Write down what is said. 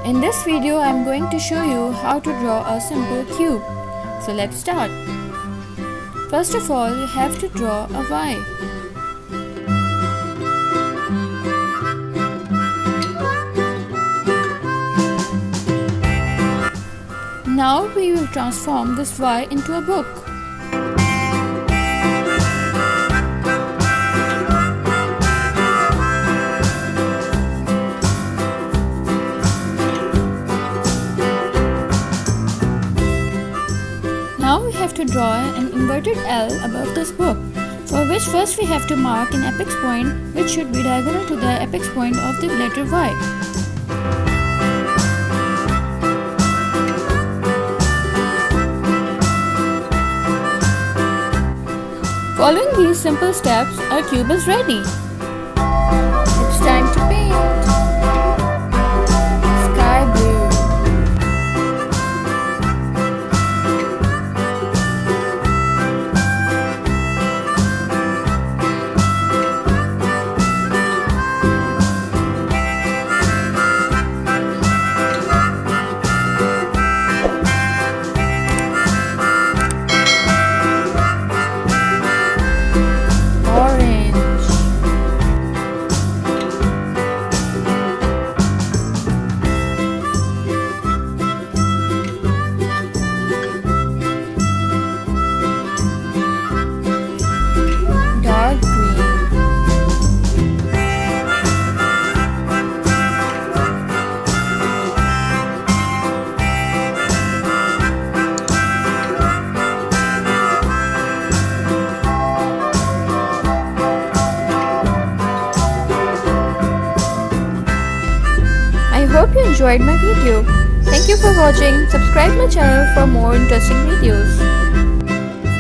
In this video, I am going to show you how to draw a simple cube. So let's start. First of all, you have to draw a Y. Now we will transform this Y into a book. Now we have to draw an inverted L above this book, for which first we have to mark an apex point which should be diagonal to the apex point of the letter Y. Following these simple steps, our cube is ready. It's time to paint. Sky blue. I hope you enjoyed my video. Thank you for watching. Subscribe my channel for more interesting videos.